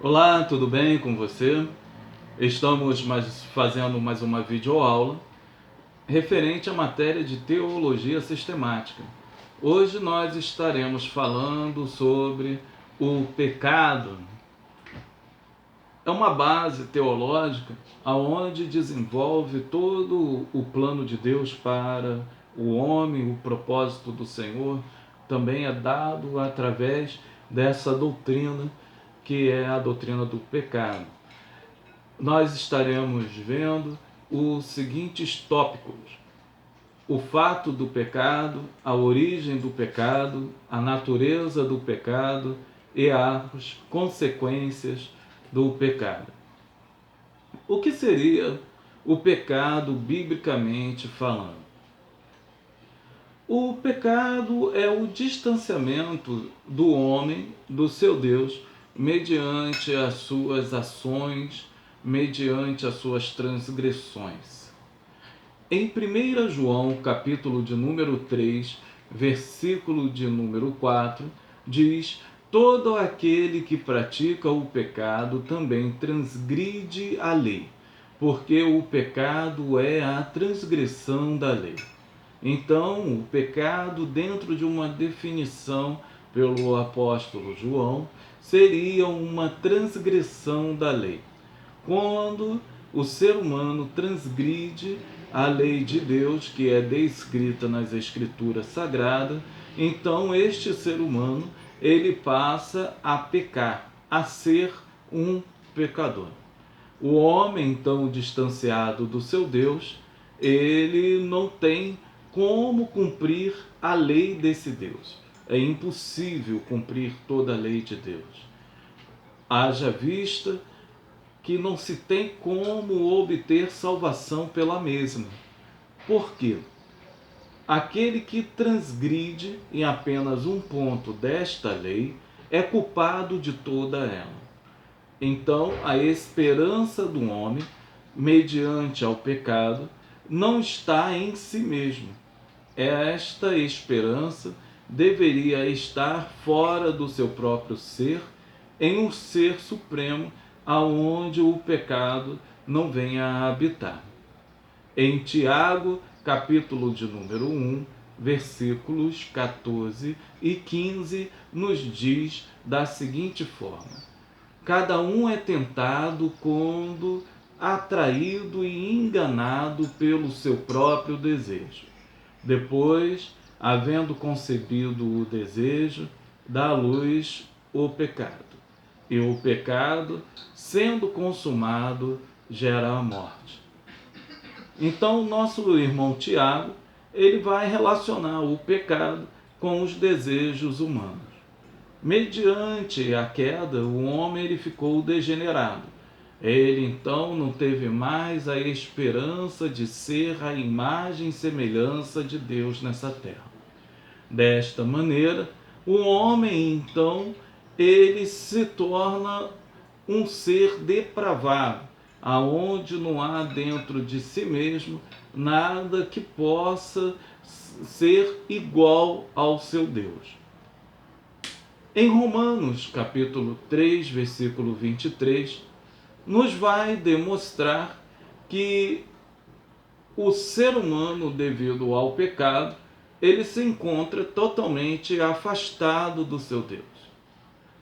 Olá, tudo bem com você? Estamos fazendo mais uma videoaula referente à matéria de teologia sistemática. Hoje nós estaremos falando sobre o pecado. É uma base teológica aonde desenvolve todo o plano de Deus para o homem, o propósito do Senhor também é dado através dessa doutrina que é a doutrina do pecado. Nós estaremos vendo os seguintes tópicos: o fato do pecado, a origem do pecado, a natureza do pecado e as consequências do pecado. O que seria o pecado biblicamente falando? O pecado é o distanciamento do homem do seu Deus mediante as suas ações, mediante as suas transgressões. Em 1 João, capítulo de número 3, versículo de número 4, diz: todo aquele que pratica o pecado também transgride a lei, porque o pecado é a transgressão da lei. Então, o pecado, dentro de uma definição pelo apóstolo João, seria uma transgressão da lei. Quando o ser humano transgride a lei de Deus, que é descrita nas Escrituras Sagradas, então este ser humano ele passa a pecar, a ser um pecador. O homem, então, distanciado do seu Deus, ele não tem como cumprir a lei desse Deus. É impossível cumprir toda a lei de Deus. Haja vista que não se tem como obter salvação pela mesma. Por quê? Aquele que transgride em apenas um ponto desta lei é culpado de toda ela. Então, a esperança do homem, mediante ao pecado, não está em si mesmo. Esta esperança deveria estar fora do seu próprio ser, em um ser supremo, aonde o pecado não venha a habitar. Em Tiago, capítulo de número 1, versículos 14 e 15, nos diz da seguinte forma: cada um é tentado quando atraído e enganado pelo seu próprio desejo. Depois, havendo concebido o desejo, dá à luz o pecado. E o pecado, sendo consumado, gera a morte. Então, o nosso irmão Tiago, ele vai relacionar o pecado com os desejos humanos. Mediante a queda, o homem ele ficou degenerado. Ele então não teve mais a esperança de ser a imagem e semelhança de Deus nessa terra. Desta maneira, o homem então ele se torna um ser depravado, aonde não há dentro de si mesmo nada que possa ser igual ao seu Deus. Em Romanos, capítulo 3, versículo 23, nos vai demonstrar que o ser humano, devido ao pecado, ele se encontra totalmente afastado do seu Deus.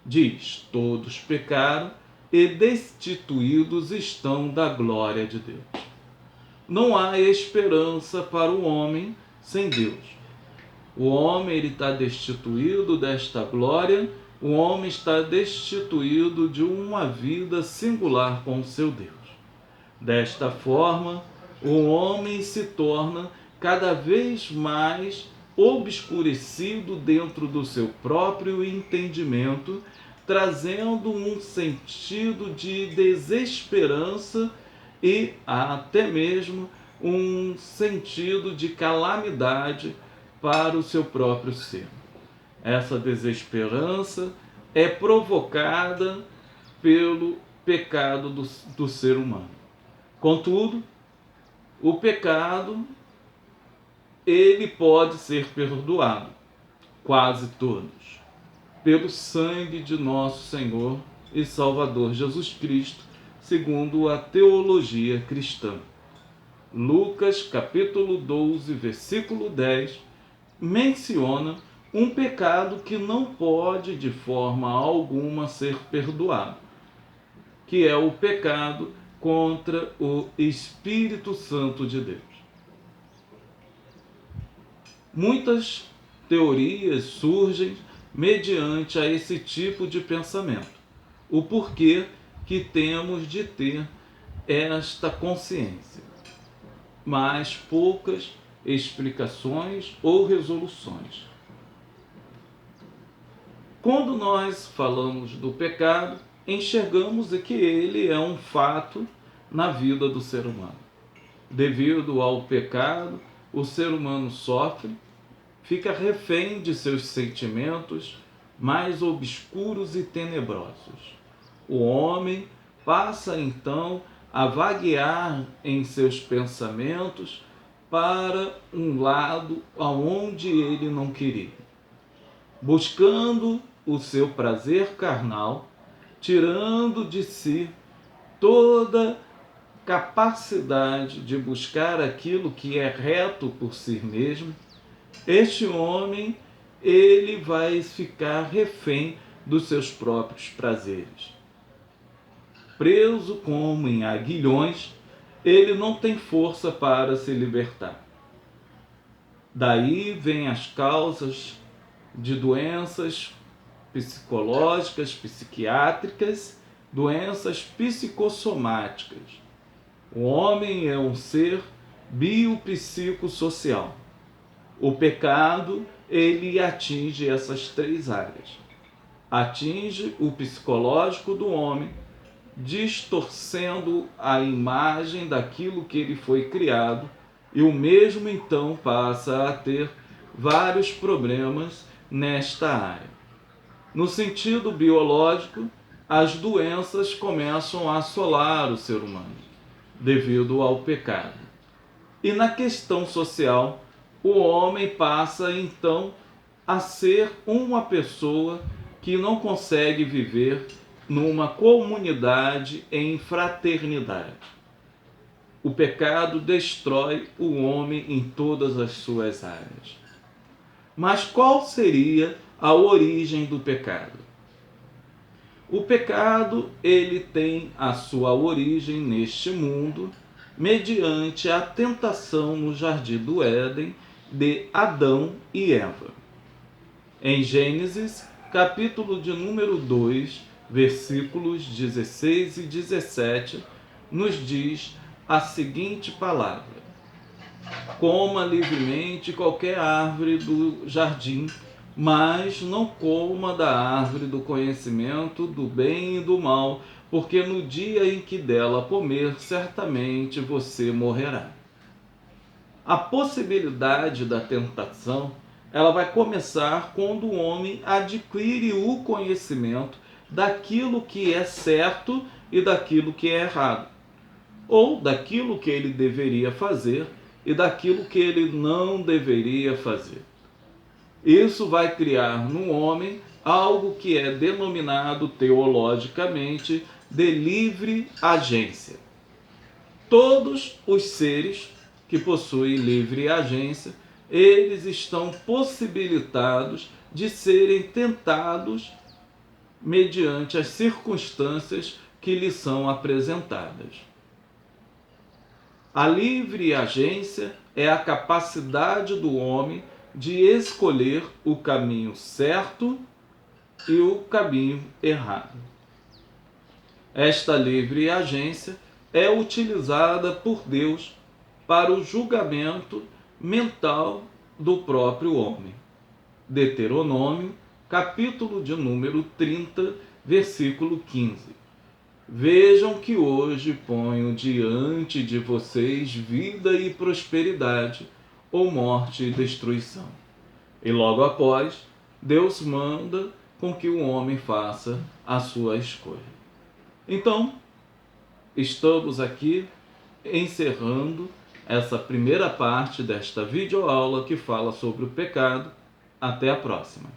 Diz: todos pecaram e destituídos estão da glória de Deus. Não há esperança para o homem sem Deus. O homem está destituído desta glória, o homem está destituído de uma vida singular com o seu Deus. Desta forma, o homem se torna cada vez mais obscurecido dentro do seu próprio entendimento, trazendo um sentido de desesperança e até mesmo um sentido de calamidade para o seu próprio ser. Essa desesperança é provocada pelo pecado do ser humano. Contudo, o pecado ele pode ser perdoado, quase todos, pelo sangue de nosso Senhor e Salvador Jesus Cristo, segundo a teologia cristã. Lucas, capítulo 12, versículo 10, menciona um pecado que não pode de forma alguma ser perdoado, que é o pecado contra o Espírito Santo de Deus. Muitas teorias surgem mediante a esse tipo de pensamento. O porquê que temos de ter esta consciência, mas poucas explicações ou resoluções. Quando nós falamos do pecado, enxergamos que ele é um fato na vida do ser humano. Devido ao pecado, o ser humano sofre, fica refém de seus sentimentos mais obscuros e tenebrosos. O homem passa então a vaguear em seus pensamentos para um lado aonde ele não queria, buscando o seu prazer carnal, tirando de si toda capacidade de buscar aquilo que é reto por si mesmo. Este homem, ele vai ficar refém dos seus próprios prazeres. Preso como em aguilhões, ele não tem força para se libertar. Daí vêm as causas de doenças psicológicas, psiquiátricas, doenças psicossomáticas. O homem é um ser biopsicossocial. O pecado, ele atinge essas três áreas. Atinge o psicológico do homem, distorcendo a imagem daquilo que ele foi criado, e o mesmo então passa a ter vários problemas nesta área. No sentido biológico, as doenças começam a assolar o ser humano, devido ao pecado. E na questão social, o homem passa então a ser uma pessoa que não consegue viver numa comunidade em fraternidade. O pecado destrói o homem em todas as suas áreas. Mas qual seria a origem do pecado? O pecado, ele tem a sua origem neste mundo mediante a tentação no jardim do Éden de Adão e Eva. Em Gênesis, capítulo de número 2, versículos 16 e 17, nos diz a seguinte palavra: coma livremente qualquer árvore do jardim, mas não coma da árvore do conhecimento do bem e do mal, porque no dia em que dela comer, certamente você morrerá. A possibilidade da tentação, ela vai começar quando o homem adquire o conhecimento daquilo que é certo e daquilo que é errado, ou daquilo que ele deveria fazer e daquilo que ele não deveria fazer. Isso vai criar no homem algo que é denominado teologicamente de livre agência. Todos os seres que possuem livre agência, eles estão possibilitados de serem tentados mediante as circunstâncias que lhes são apresentadas. A livre agência é a capacidade do homem de escolher o caminho certo e o caminho errado. Esta livre agência é utilizada por Deus para o julgamento mental do próprio homem. Deuteronômio, capítulo de número 30, versículo 15. Vejam que hoje ponho diante de vocês vida e prosperidade, ou morte e destruição. E logo após, Deus manda com que o homem faça a sua escolha. Então, estamos aqui encerrando essa primeira parte desta videoaula que fala sobre o pecado. Até a próxima.